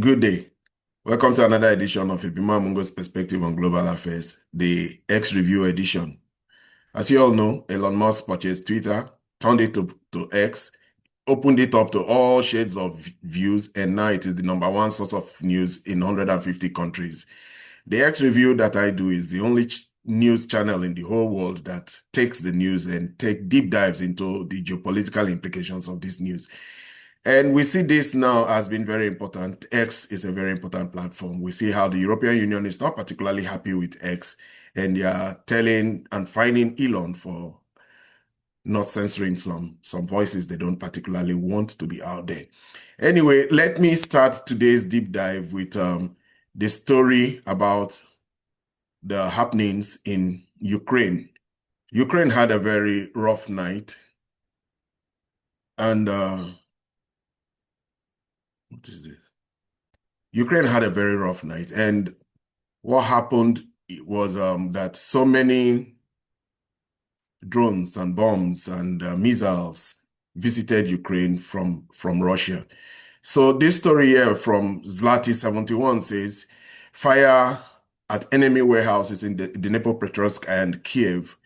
Good day. Welcome to another edition of Ibima Mungo's Perspective on Global Affairs, the X Review edition. As you all know, Elon Musk purchased Twitter, turned it to X, opened it up to all shades of views, and now it is the number one source of news in 150 countries. The X Review that I do is the only news channel in the whole world that takes the news and take deep dives into the geopolitical implications of this news. And we see this now as being very important. X is a very important platform. We see how the European Union is not particularly happy with X, and they are telling and fining Elon for not censoring some voices they don't particularly want to be out there. Anyway, let me start today's deep dive with the story about the happenings in Ukraine. Ukraine had a very rough night, and what is this? Ukraine had a very rough night, and what happened was that so many drones and bombs and missiles visited Ukraine from Russia. So this story here from Zlati71 says, fire at enemy warehouses in the Dnipropetrovsk and Kyiv.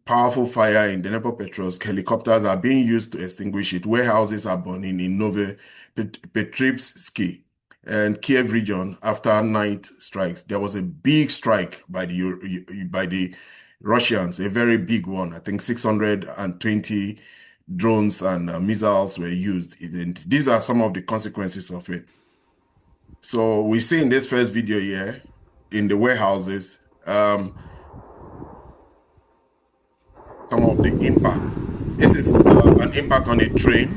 Powerful fire in Dnipropetrovsk. Helicopters are being used to extinguish it. Warehouses are burning in Novopetrivsky and Kiev region after night strikes. There was a big strike by the Russians, a very big one. I think 620 drones and missiles were used. And these are some of the consequences of it. So we see in this first video here, in the warehouses, some of the impact. This is an impact on a train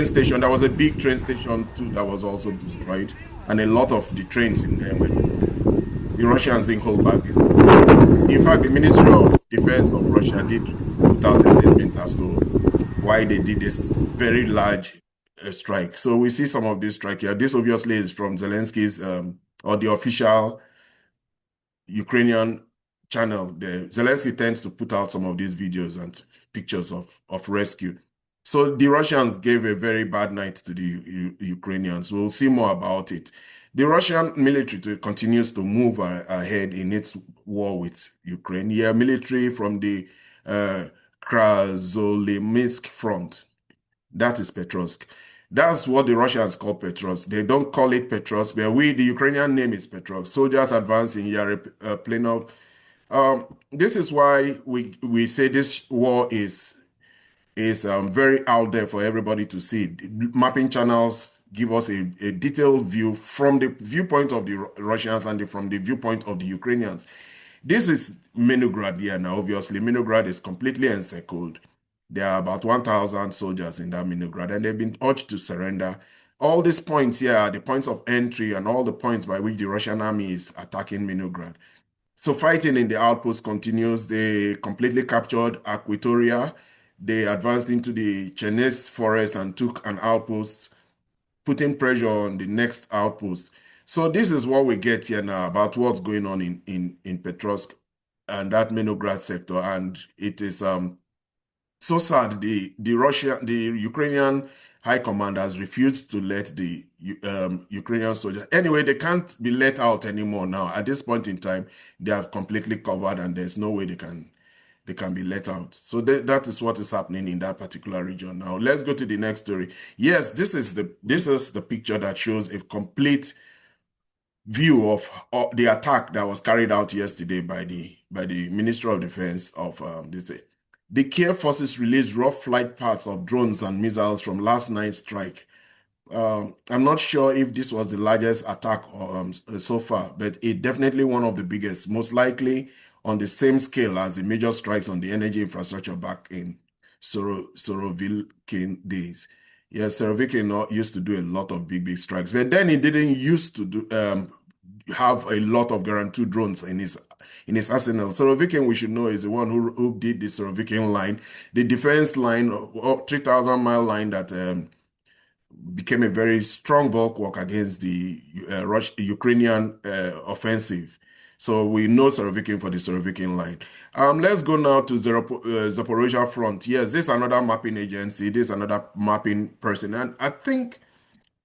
station. There was a big train station too that was also destroyed, and a lot of the trains in there were destroyed. The Russians didn't hold back this. In fact, the Ministry of Defense of Russia did put out a statement as to why they did this very large strike. So we see some of this strike here. This obviously is from Zelensky's or the official Ukrainian channel. Zelensky tends to put out some of these videos and pictures of rescue. So the Russians gave a very bad night to the Ukrainians. We'll see more about it. The Russian military continues to move ahead in its war with Ukraine. Yeah, military from the Krasnolymsk front. That is Petrovsk. That's what the Russians call Petrovsk. They don't call it Petrovsk, but the Ukrainian name is Petrovsk. Soldiers advancing here, plain of. This is why we say this war is very out there for everybody to see. Mapping channels give us a detailed view from the viewpoint of the Russians and from the viewpoint of the Ukrainians. This is Menograd here now. Obviously, Menograd is completely encircled. There are about 1,000 soldiers in that Menograd, and they've been urged to surrender. All these points here are the points of entry and all the points by which the Russian army is attacking Menograd. So fighting in the outpost continues. They completely captured Aquitoria. They advanced into the Chernes forest and took an outpost, putting pressure on the next outpost. So this is what we get here now about what's going on in Petrovsk and that Menograd sector. And it is so sad. The Ukrainian high command has refused to let the Ukrainian soldiers. Anyway, they can't be let out anymore now. At this point in time, they are completely covered, and there's no way they can be let out. So that is what is happening in that particular region. Now, let's go to the next story. Yes, this is the picture that shows a complete view of the attack that was carried out yesterday by the Ministry of Defense of this. The Kiev forces released rough flight paths of drones and missiles from last night's strike. I'm not sure if this was the largest attack so far, but it's definitely one of the biggest, most likely on the same scale as the major strikes on the energy infrastructure back in Sorovikin days. Yes, Sorovikin used to do a lot of big strikes, but then he didn't used to do have a lot of guaranteed drones in his arsenal. Sorovikin, we should know, is the one who did the Sorovikin line, the defense line, 3,000-mile line that became a very strong bulwark against the Ukrainian offensive. So we know Sorovikin for the Sorovikin line. Let's go now to Zaporozhye front. Yes, this is another mapping agency. This is another mapping person. And I think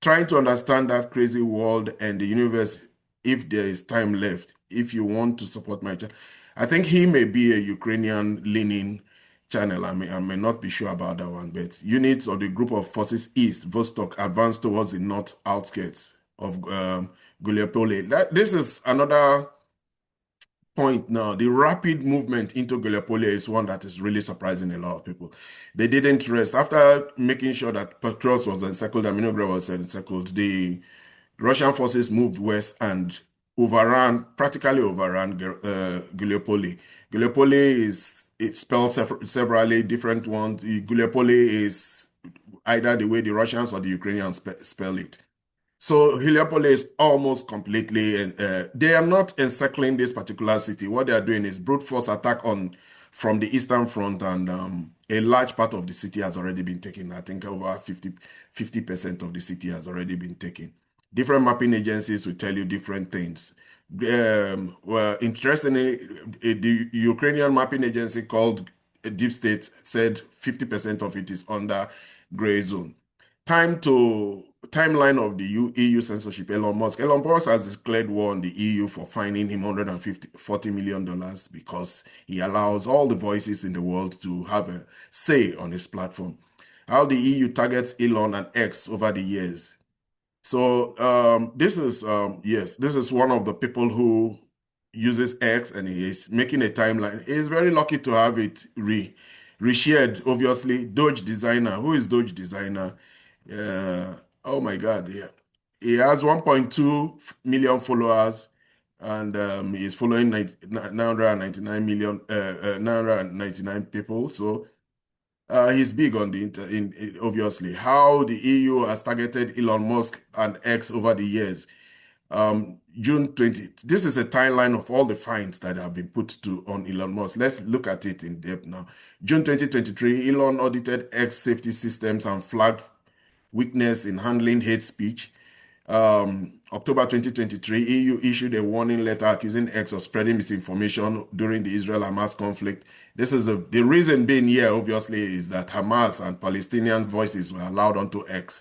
trying to understand that crazy world and the universe, if there is time left, if you want to support my channel. I think he may be a Ukrainian leaning channel. I may not be sure about that one, but units of the group of forces east, Vostok, advanced towards the north outskirts of Gallipoli. This is another point now. The rapid movement into Gallipoli is one that is really surprising a lot of people. They didn't rest. After making sure that Petros was encircled and Minograd was encircled, the Russian forces moved west and practically overran Gallipoli. Gallipoli is it's spelled severally different ones. Gallipoli is either the way the Russians or the Ukrainians spell it. So Heliopolis is almost completely, they are not encircling this particular city. What they are doing is brute force attack on from the Eastern Front, and a large part of the city has already been taken. I think over 50% of the city has already been taken. Different mapping agencies will tell you different things. Well, interestingly, the Ukrainian mapping agency called Deep State said 50% of it is under gray zone. Timeline of the EU censorship. Elon Musk. Elon Musk has declared war on the EU for fining him $140 million because he allows all the voices in the world to have a say on his platform. How the EU targets Elon and X over the years. So this is yes, this is one of the people who uses X, and he is making a timeline. He's very lucky to have it reshared. Obviously, Doge Designer. Who is Doge Designer? Oh my God, yeah. He has 1.2 million followers, and he's following 999 million, 999 people. So he's big on the obviously. How the EU has targeted Elon Musk and X over the years. June 20, this is a timeline of all the fines that have been put on Elon Musk. Let's look at it in depth now. June 2023, Elon audited X safety systems and flagged weakness in handling hate speech. October 2023, EU issued a warning letter accusing X of spreading misinformation during the Israel-Hamas conflict. This is the reason being here, obviously, is that Hamas and Palestinian voices were allowed onto X.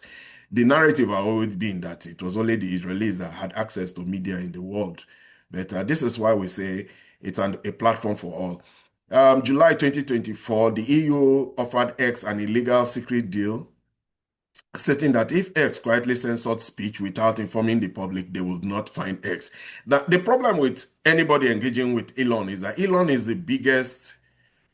The narrative has always been that it was only the Israelis that had access to media in the world. But this is why we say it's a platform for all. July 2024, the EU offered X an illegal secret deal, stating that if X quietly censored speech without informing the public, they would not fine X. The problem with anybody engaging with Elon is that Elon is the biggest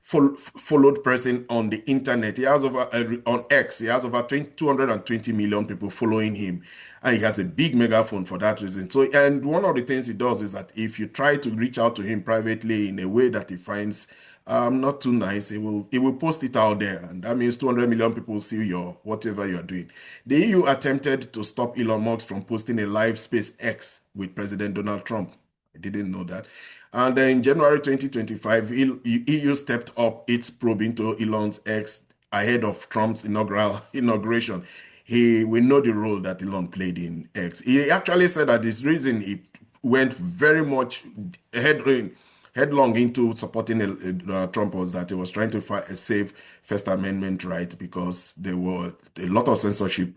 followed person on the internet. He has over, on X, he has over 220 million people following him. And he has a big megaphone for that reason. So, and one of the things he does is that if you try to reach out to him privately in a way that he finds not too nice, he will post it out there. And that means 200 million people see your whatever you're doing. The EU attempted to stop Elon Musk from posting a live space X with President Donald Trump. I didn't know that. And then in January 2025, EU stepped up its probe into Elon's X ahead of Trump's inauguration. We know the role that Elon played in X. He actually said that this reason he went very much headlong into supporting Trump was that he was trying to save First Amendment right, because there were a lot of censorship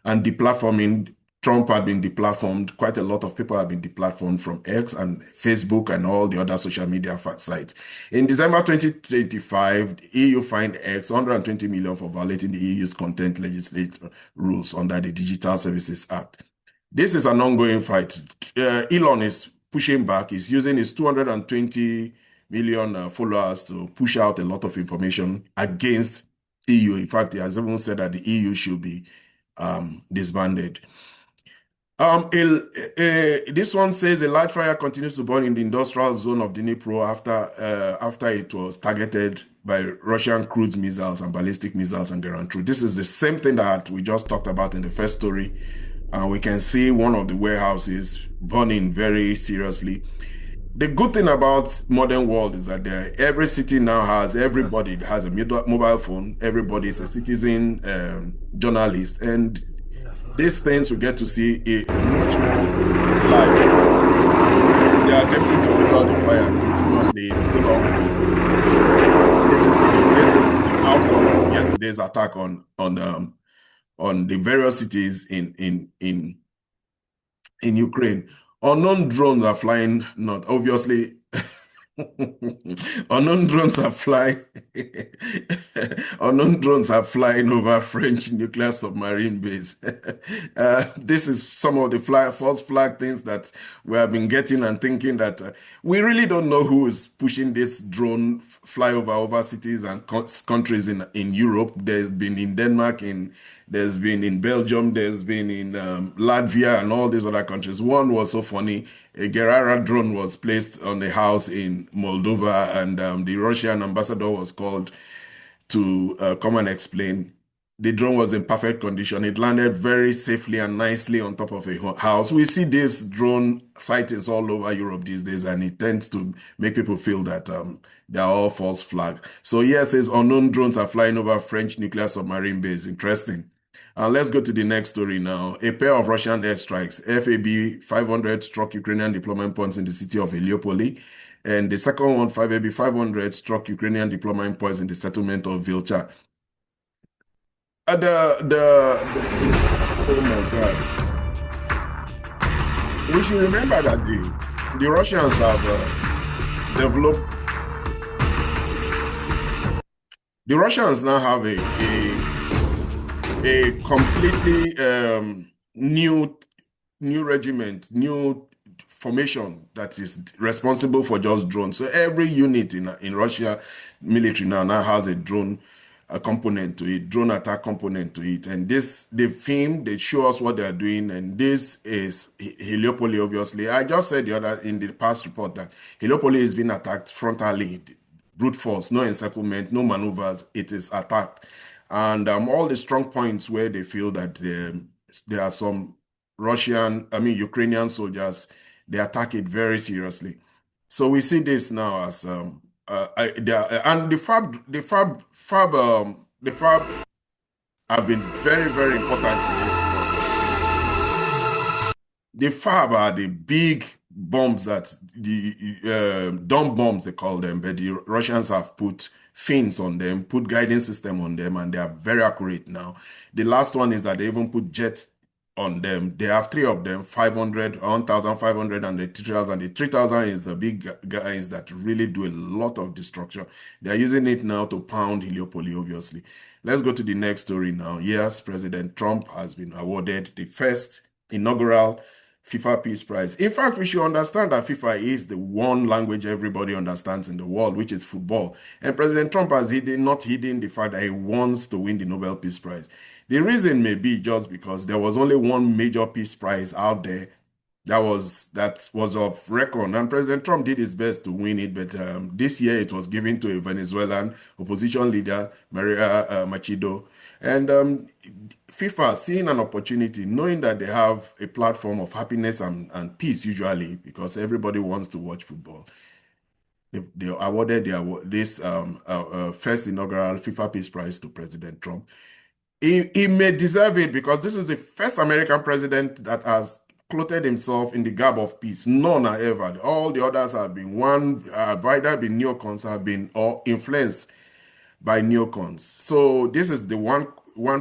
and deplatforming. Trump had been deplatformed. Quite a lot of people have been deplatformed from X and Facebook and all the other social media sites. In December 2025, the EU fined X 120 million for violating the EU's content legislative rules under the Digital Services Act. This is an ongoing fight. Elon is pushing back. He's using his 220 million followers to push out a lot of information against EU. In fact, he has even said that the EU should be disbanded. This one says a large fire continues to burn in the industrial zone of Dnipro after it was targeted by Russian cruise missiles and ballistic missiles and they ran through. This is the same thing that we just talked about in the first story. We can see one of the warehouses burning very seriously. The good thing about modern world is that every city now has, everybody has a mobile phone. Everybody is a citizen journalist, and these things we get to see much more live. They are attempting to put out the fire continuously. It's still ongoing. This is the outcome of yesterday's attack on on the various cities in Ukraine. Unknown drones are flying, not obviously. Unknown drones are flying. Unknown drones are flying over French nuclear submarine base. This is some of the false flag things that we have been getting and thinking that we really don't know who is pushing this drone flyover over cities and countries in Europe. There's been in Denmark, there's been in Belgium, there's been in Latvia and all these other countries. One was so funny. A Gerara drone was placed on a house in Moldova, and the Russian ambassador was called to come and explain. The drone was in perfect condition. It landed very safely and nicely on top of a house. We see these drone sightings all over Europe these days, and it tends to make people feel that they are all false flag. So yes, says unknown drones are flying over French nuclear submarine base. Interesting. Let's go to the next story now. A pair of Russian airstrikes, FAB 500, struck Ukrainian deployment points in the city of Heliopoli. And the second one, 5AB 500, struck Ukrainian deployment points in the settlement of Vilcha. Oh my God. We should remember that the Russians have developed, the Russians now have a completely new regiment, new formation that is responsible for just drones. So every unit in Russia military now has a drone component to it, drone attack component to it. And this, they film, they show us what they're doing. And this is Heliopoli, obviously. I just said in the past report that Heliopoli is being attacked frontally, brute force, no encirclement, no maneuvers, it is attacked. And all the strong points where they feel that there are some Ukrainian soldiers, they attack it very seriously. So we see this now as and the fab have been very, very important in this. The fab are the big bombs that the dumb bombs they call them, but the Russians have put fins on them, put guidance system on them, and they are very accurate now. The last one is that they even put jet on them. They have three of them, 500, 1,500, and the 3,000. The 3,000 is the big guys that really do a lot of destruction. They are using it now to pound Heliopoli, obviously. Let's go to the next story now. Yes, President Trump has been awarded the first inaugural FIFA Peace Prize. In fact, we should understand that FIFA is the one language everybody understands in the world, which is football. And President Trump has not hidden the fact that he wants to win the Nobel Peace Prize. The reason may be just because there was only one major peace prize out there that was of record, and President Trump did his best to win it. But this year it was given to a Venezuelan opposition leader, Maria Machido, and FIFA, seeing an opportunity, knowing that they have a platform of happiness and peace usually, because everybody wants to watch football. They awarded this first inaugural FIFA Peace Prize to President Trump. He may deserve it because this is the first American president that has clothed himself in the garb of peace. None are ever. All the others have been either been neocons, have been or influenced by neocons. So this is the one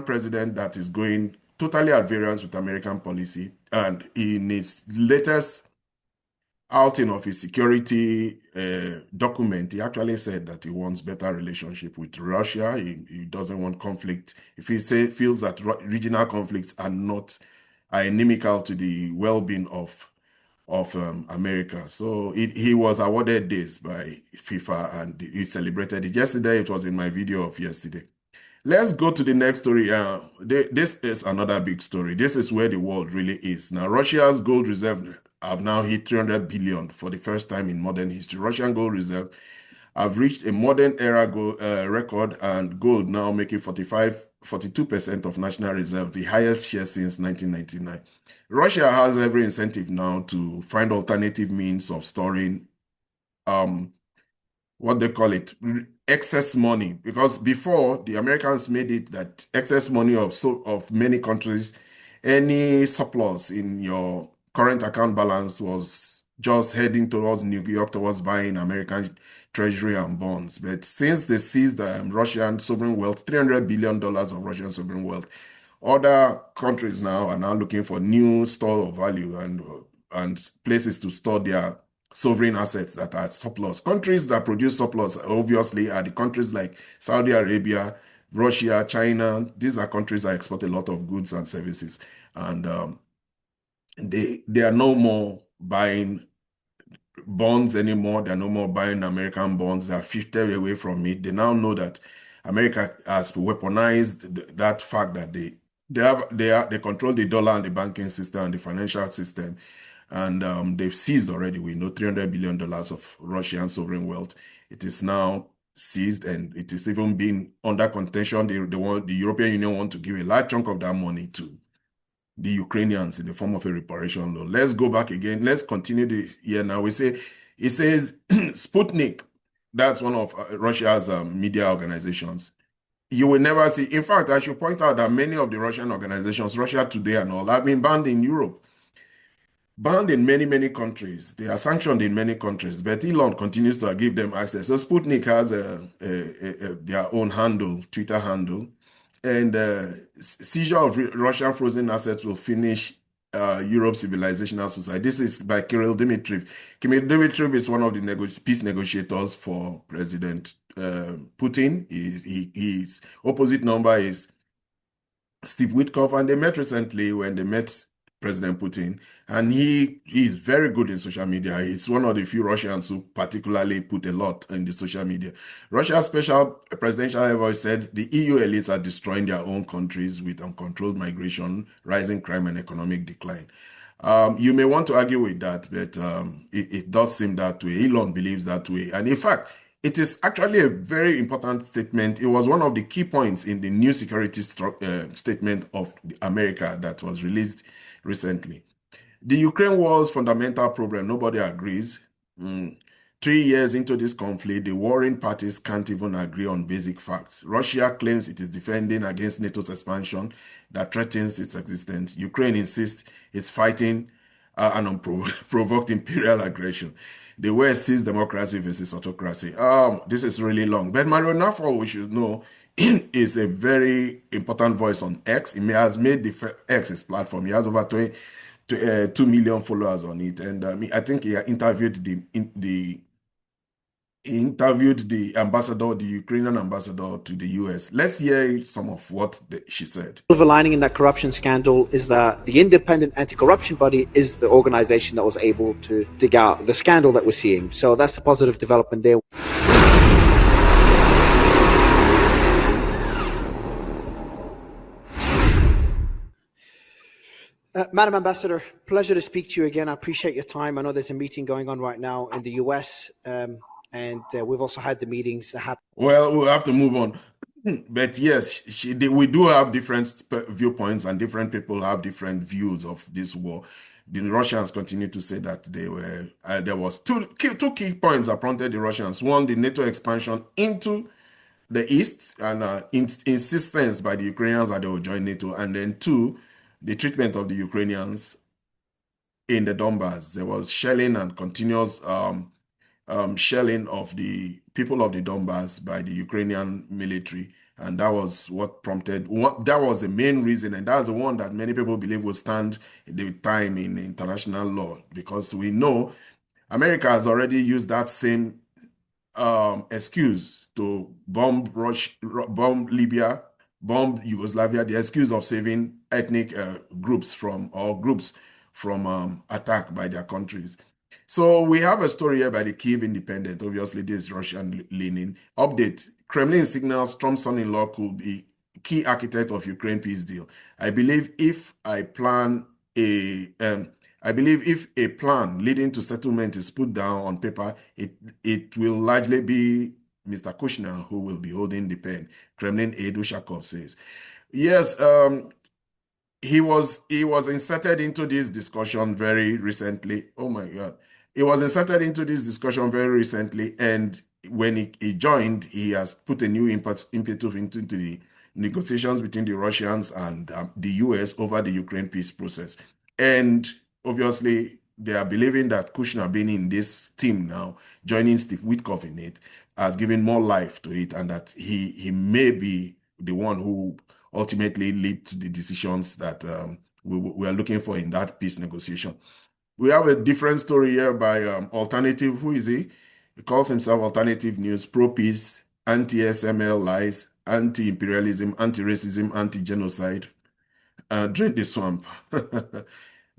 president that is going totally at variance with American policy. And in its latest outing of his security document, he actually said that he wants better relationship with Russia. He doesn't want conflict. If he feels that regional conflicts are inimical to the well-being of America. So he was awarded this by FIFA and he celebrated it. Yesterday, it was in my video of yesterday. Let's go to the next story. This is another big story. This is where the world really is. Now, Russia's gold reserve have now hit 300 billion for the first time in modern history. Russian gold reserve have reached a modern era record, and gold now making 42% of national reserve, the highest share since 1999. Russia has every incentive now to find alternative means of storing what they call it, excess money, because before the Americans made it that excess money of many countries, any surplus in your current account balance was just heading towards New York, towards buying American treasury and bonds. But since they seized Russian sovereign wealth, $300 billion of Russian sovereign wealth, Other countries now are now looking for new store of value and places to store their sovereign assets that are surplus. Countries that produce surplus obviously are the countries like Saudi Arabia, Russia, China. These are countries that export a lot of goods and services, and they are no more buying bonds anymore. They're no more buying American bonds. They're shifted away from it. They now know that America has weaponized that fact that they control the dollar and the banking system and the financial system, and they've seized already. We know $300 billion of Russian sovereign wealth. It is now seized, and it is even being under contention. The European Union want to give a large chunk of that money to the Ukrainians in the form of a reparation loan. Let's go back again. Let's continue the year now. It says Sputnik. That's one of Russia's media organizations. You will never see. In fact, I should point out that many of the Russian organizations, Russia Today and all, have been banned in Europe, banned in many, many countries. They are sanctioned in many countries, but Elon continues to give them access. So Sputnik has their own handle, Twitter handle, and seizure of Russian frozen assets will finish Europe's civilizational society. This is by Kirill Dmitriev. Kirill Dmitriev is one of the peace negotiators for President Putin. His opposite number is Steve Witkoff, and they met recently when they met President Putin, and he is very good in social media. He's one of the few Russians who particularly put a lot in the social media. Russia's special presidential envoy said the EU elites are destroying their own countries with uncontrolled migration, rising crime, and economic decline. You may want to argue with that, but it does seem that way. Elon believes that way. And in fact, it is actually a very important statement. It was one of the key points in the new security statement of America that was released recently. The Ukraine war's fundamental problem, nobody agrees. 3 years into this conflict, the warring parties can't even agree on basic facts. Russia claims it is defending against NATO's expansion that threatens its existence. Ukraine insists it's fighting an unprovoked imperial aggression. The West sees democracy versus autocracy. This is really long. But Mario Nafal, we should know, is a very important voice on X. He has made the X his platform. He has over 2 million followers on it. And I think he interviewed the ambassador, the Ukrainian ambassador to the US. Let's hear some of what she said. The silver lining in that corruption scandal is that the independent anti-corruption body is the organization that was able to dig out the scandal that we're seeing. So that's a positive development there. Madam Ambassador, pleasure to speak to you again. I appreciate your time. I know there's a meeting going on right now in the US. And we've also had the meetings happen. Well, we'll have to move on. But yes, we do have different viewpoints, and different people have different views of this war. The Russians continue to say that there was two key points that prompted the Russians. One, the NATO expansion into the east and insistence by the Ukrainians that they will join NATO. And then two, the treatment of the Ukrainians in the Donbass. There was shelling and continuous shelling of the people of the Donbass by the Ukrainian military. And that was what prompted, that was the main reason. And that's the one that many people believe will stand the time in international law, because we know America has already used that same excuse to bomb Libya, bomb Yugoslavia, the excuse of saving ethnic groups from attack by their countries. So we have a story here by the Kyiv Independent. Obviously, this is Russian-leaning. Update. Kremlin signals Trump's son-in-law could be key architect of Ukraine peace deal. I believe if a plan leading to settlement is put down on paper, it will largely be Mr. Kushner who will be holding the pen. Kremlin aide Ushakov says. Yes, he was inserted into this discussion very recently. Oh my God. He was inserted into this discussion very recently, and when he joined, he has put a new impetus into the negotiations between the Russians and the US over the Ukraine peace process. And obviously, they are believing that Kushner being in this team now, joining Steve Witkoff in it, has given more life to it, and that he may be the one who ultimately lead to the decisions that we are looking for in that peace negotiation. We have a different story here by Alternative. Who is he? He calls himself Alternative News, pro-peace, anti-SML lies, anti-imperialism, anti-racism, anti-genocide. Drink the swamp.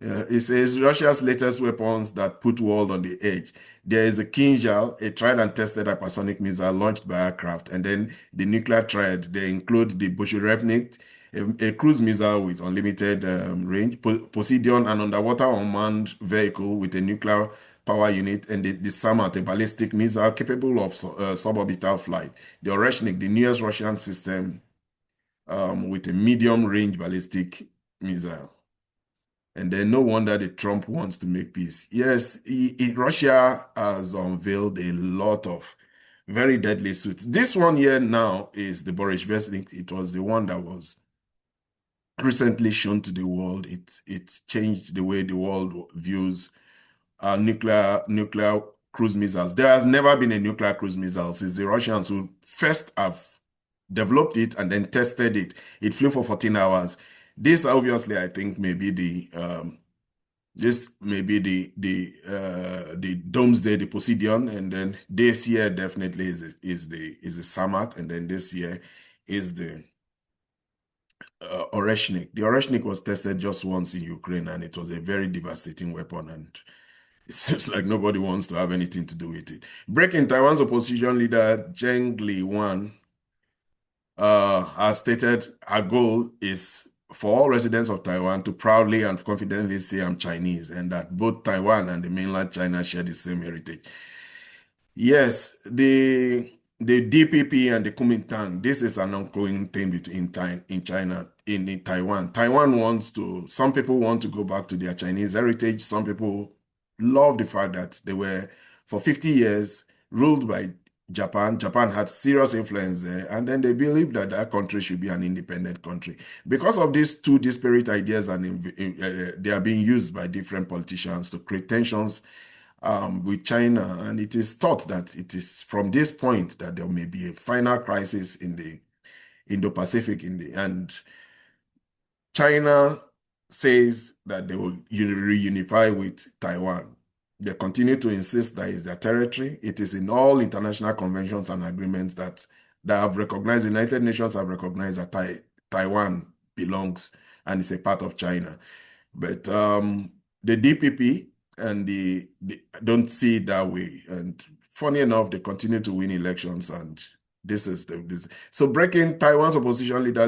It says Russia's latest weapons that put world on the edge. There is a Kinjal, a tried and tested hypersonic missile launched by aircraft, and then the nuclear triad. They include the Bushirevnik, a cruise missile with unlimited range, Poseidon, an underwater unmanned vehicle with a nuclear power unit, and the Samat, a ballistic missile capable of suborbital flight. The Oreshnik, the newest Russian system with a medium-range ballistic missile. And then no wonder the Trump wants to make peace. Yes, Russia has unveiled a lot of very deadly suits. This one here now is the Boris Vesnik. It was the one that was recently shown to the world. It changed the way the world views nuclear cruise missiles. There has never been a nuclear cruise missile since the Russians who first have developed it and then tested it. It flew for 14 hours. This obviously, I think, may be the Doomsday, the Poseidon, and then this year definitely is the Samat, and then this year is the Oreshnik. The Oreshnik was tested just once in Ukraine, and it was a very devastating weapon, and it seems like nobody wants to have anything to do with it. Breaking Taiwan's opposition leader Zheng Liwan has stated her goal is for all residents of Taiwan to proudly and confidently say I'm Chinese, and that both Taiwan and the mainland China share the same heritage. Yes, the DPP and the Kuomintang, this is an ongoing thing between in China, in Taiwan. Taiwan wants to, some people want to go back to their Chinese heritage. Some people love the fact that they were, for 50 years, ruled by Japan. Japan had serious influence there, and then they believe that that country should be an independent country. Because of these two disparate ideas, and they are being used by different politicians to create tensions with China, and it is thought that it is from this point that there may be a final crisis in the Indo-Pacific and China says that they will reunify with Taiwan. They continue to insist that it's their territory. It is in all international conventions and agreements that have recognized, the United Nations have recognized that Taiwan belongs and is a part of China. But the DPP and the don't see it that way. And funny enough, they continue to win elections, and this is so breaking Taiwan's opposition leader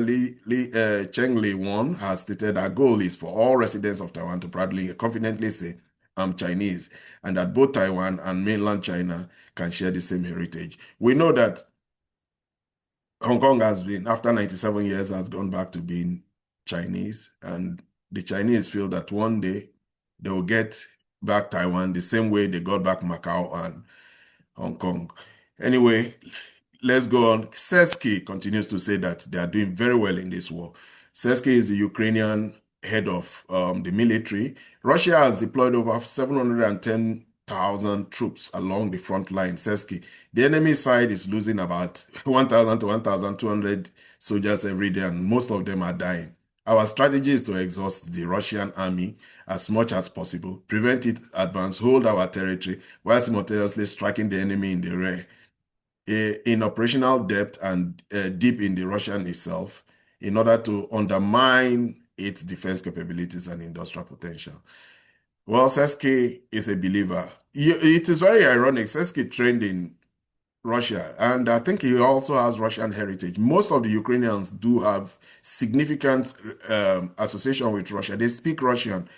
Cheng Li-won has stated our goal is for all residents of Taiwan to proudly and confidently say I'm Chinese, and that both Taiwan and mainland China can share the same heritage. We know that Hong Kong has been, after 97 years, has gone back to being Chinese, and the Chinese feel that one day they will get back Taiwan the same way they got back Macau and Hong Kong. Anyway, let's go on. Sersky continues to say that they are doing very well in this war. Sersky is the Ukrainian head of the military. Russia has deployed over 710,000 troops along the front line. Sersky, the enemy side is losing about 1,000 to 1,200 soldiers every day, and most of them are dying. Our strategy is to exhaust the Russian army as much as possible, prevent it advance, hold our territory, while simultaneously striking the enemy in the rear, in operational depth and deep in the Russian itself, in order to undermine its defense capabilities and industrial potential. Well, Sersky is a believer. It is very ironic. Sersky trained in Russia, and I think he also has Russian heritage. Most of the Ukrainians do have significant association with Russia. They speak Russian.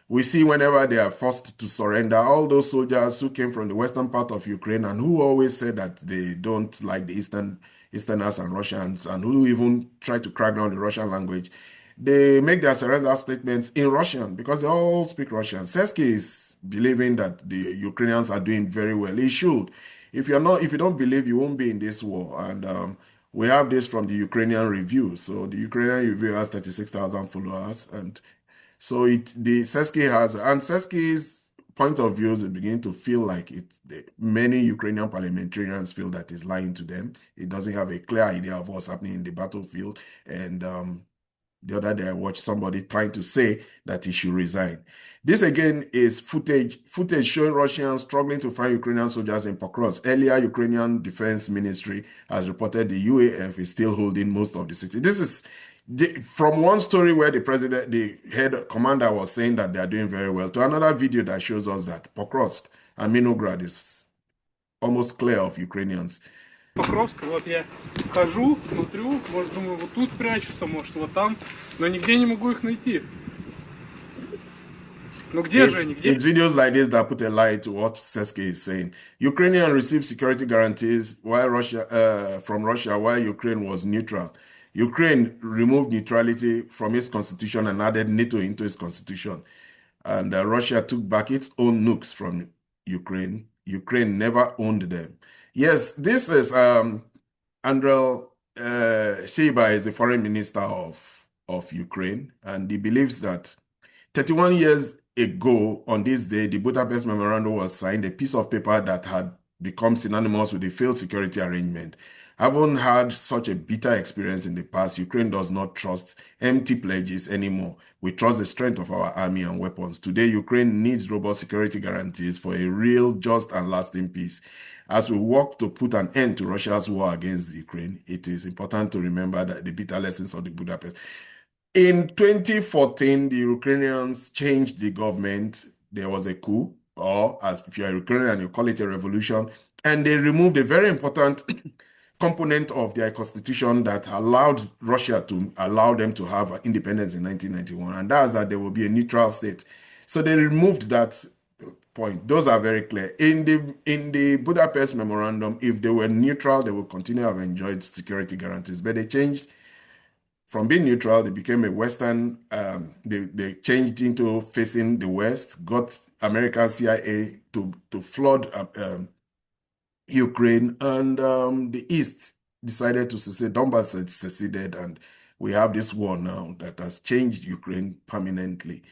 We see whenever they are forced to surrender, all those soldiers who came from the western part of Ukraine and who always said that they don't like the Easterners and Russians, and who even try to crack down the Russian language, they make their surrender statements in Russian because they all speak Russian. Sersky is believing that the Ukrainians are doing very well. He should. If you don't believe, you won't be in this war. And we have this from the Ukrainian Review. So the Ukrainian Review has 36,000 followers, and so the Sersky has, and Sersky is point of views is beginning to feel like many Ukrainian parliamentarians feel that it's lying to them. It doesn't have a clear idea of what's happening in the battlefield. And the other day I watched somebody trying to say that he should resign. This again is footage showing Russians struggling to find Ukrainian soldiers in Pokrovsk. Earlier, Ukrainian Defense Ministry has reported the UAF is still holding most of the city. This is from one story where the head commander was saying that they are doing very well, to another video that shows us that Pokrovsk and Minograd is almost clear of Ukrainians. Покровска, вот я хожу, смотрю, может, думаю, вот тут прячутся, может, вот там, но нигде не могу их найти. Ну где же они? Где? It's videos like this that put a light to what Seske is saying. Ukrainian received security guarantees from Russia while Ukraine was neutral. Ukraine removed neutrality from its constitution and added NATO into its constitution. And Russia took back its own nukes from Ukraine. Ukraine never owned them. Yes, this is Andrei Sheba is the foreign minister of Ukraine, and he believes that 31 years ago on this day, the Budapest memorandum was signed, a piece of paper that had become synonymous with the failed security arrangement. Having had such a bitter experience in the past, Ukraine does not trust empty pledges anymore. We trust the strength of our army and weapons. Today, Ukraine needs robust security guarantees for a real, just, and lasting peace. As we work to put an end to Russia's war against Ukraine, it is important to remember that the bitter lessons of the Budapest. In 2014, the Ukrainians changed the government. There was a coup, or as if you're a Ukrainian, you call it a revolution, and they removed a very important component of their constitution that allowed Russia to allow them to have independence in 1991, and that's that there will be a neutral state. So they removed that point. Those are very clear. In the Budapest memorandum, if they were neutral, they would continue to have enjoyed security guarantees, but they changed from being neutral, they became a Western, they changed into facing the West, got American CIA to flood Ukraine, and the East decided to secede. Donbass had seceded, and we have this war now that has changed Ukraine permanently.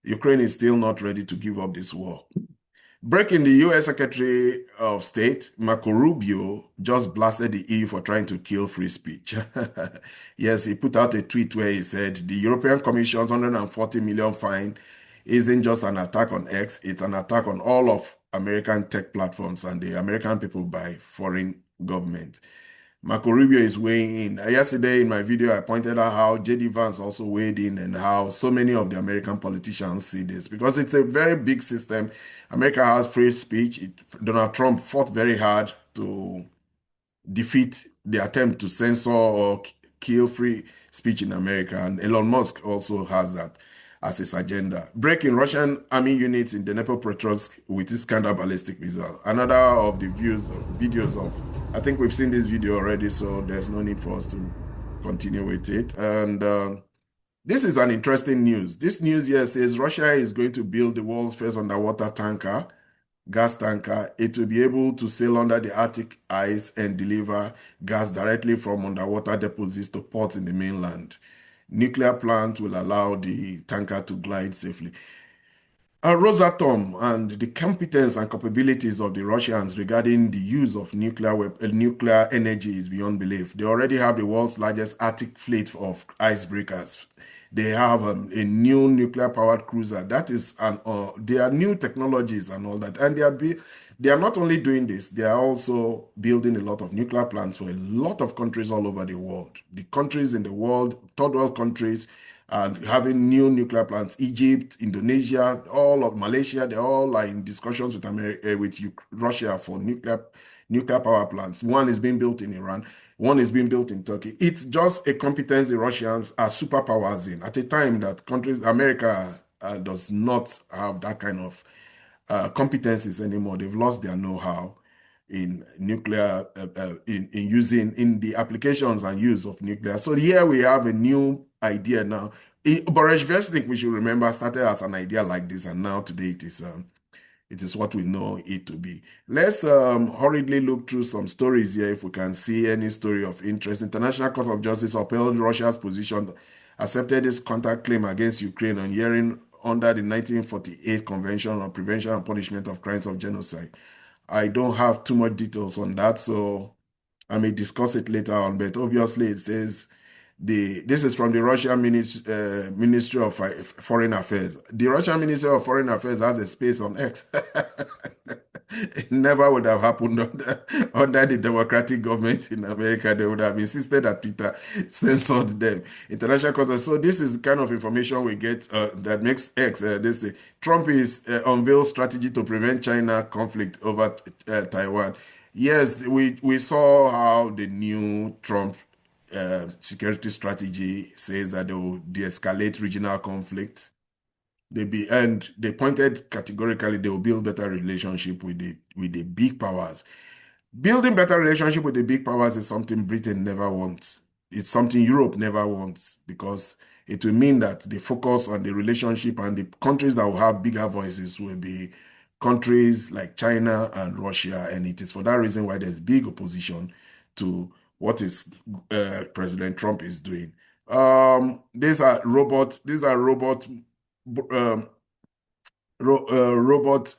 Ukraine is still not ready to give up this war. Breaking, the U.S. Secretary of State, Marco Rubio, just blasted the EU for trying to kill free speech. Yes, he put out a tweet where he said, the European Commission's 140 million fine isn't just an attack on X, it's an attack on all of American tech platforms and the American people by foreign government. Marco Rubio is weighing in. Yesterday in my video, I pointed out how J.D. Vance also weighed in and how so many of the American politicians see this because it's a very big system. America has free speech. Donald Trump fought very hard to defeat the attempt to censor or kill free speech in America. And Elon Musk also has that as his agenda. Breaking, Russian army units in Dnipropetrovsk with its Iskander ballistic missile. Another of the videos of, I think we've seen this video already, so there's no need for us to continue with it. And this is an interesting news. This news here says Russia is going to build the world's first underwater tanker, gas tanker. It will be able to sail under the Arctic ice and deliver gas directly from underwater deposits to ports in the mainland. Nuclear plant will allow the tanker to glide safely. Rosatom and the competence and capabilities of the Russians regarding the use of nuclear energy is beyond belief. They already have the world's largest Arctic fleet of icebreakers. They have a new nuclear-powered cruiser. That is they are new technologies and all that. And they are not only doing this, they are also building a lot of nuclear plants for a lot of countries all over the world. The countries in the world, third world countries, are having new nuclear plants. Egypt, Indonesia, all of Malaysia, they all are in discussions with Russia for nuclear power plants. One is being built in Iran. One is being built in Turkey. It's just a competence the Russians are superpowers in at a time that America does not have that kind of competencies anymore. They've lost their know-how in nuclear, in the applications and use of nuclear. So here we have a new idea now. Boris Vesnik, we should remember, started as an idea like this, and now today it is what we know it to be. Let's hurriedly look through some stories here if we can see any story of interest. International Court of Justice upheld Russia's position, accepted its counterclaim against Ukraine on hearing under the 1948 Convention on Prevention and Punishment of Crimes of Genocide. I don't have too much details on that, so I may discuss it later on, but obviously it says this is from the Russian Ministry of Foreign Affairs. The Russian Ministry of Foreign Affairs has a space on X. It never would have happened under the democratic government in America. They would have insisted that Twitter censored them. International contact. So this is the kind of information we get that makes X this thing. Trump is unveiled strategy to prevent China conflict over Taiwan. Yes, we saw how the new Trump security strategy says that they will de-escalate regional conflicts. And they pointed categorically they will build better relationship with the big powers. Building better relationship with the big powers is something Britain never wants. It's something Europe never wants, because it will mean that the focus on the relationship, and the countries that will have bigger voices will be countries like China and Russia, and it is for that reason why there's big opposition to what is President Trump is doing. These are robot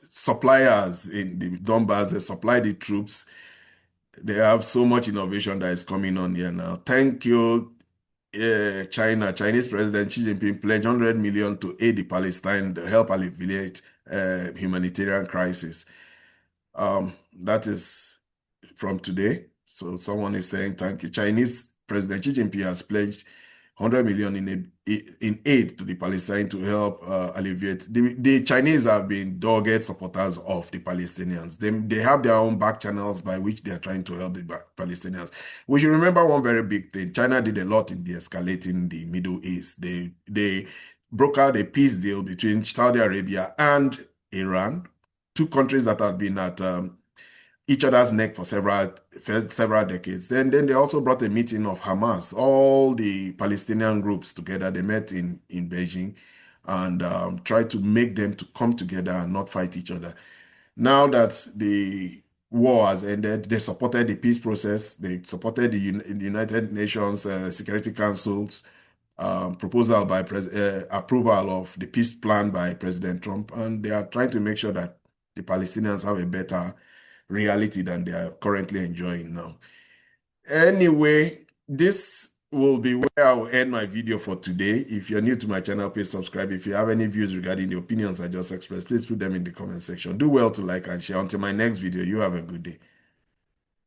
suppliers in the Donbass. They supply the troops. They have so much innovation that is coming on here now. Thank you, China. Chinese President Xi Jinping pledged 100 million to aid the Palestine to help alleviate humanitarian crisis. That is from today. So someone is saying thank you. Chinese President Xi Jinping has pledged 100 million in aid to the Palestine to help alleviate. The Chinese have been dogged supporters of the Palestinians. They have their own back channels by which they are trying to help the Palestinians. We should remember one very big thing. China did a lot in de-escalating the Middle East. They brokered a peace deal between Saudi Arabia and Iran, two countries that had been at each other's neck for several decades. Then they also brought a meeting of Hamas, all the Palestinian groups together. They met in Beijing and tried to make them to come together and not fight each other. Now that the war has ended, they supported the peace process. They supported the United Nations Security Council's proposal by approval of the peace plan by President Trump, and they are trying to make sure that the Palestinians have a better reality than they are currently enjoying now. Anyway, this will be where I will end my video for today. If you're new to my channel, please subscribe. If you have any views regarding the opinions I just expressed, please put them in the comment section. Do well to like and share. Until my next video, you have a good day.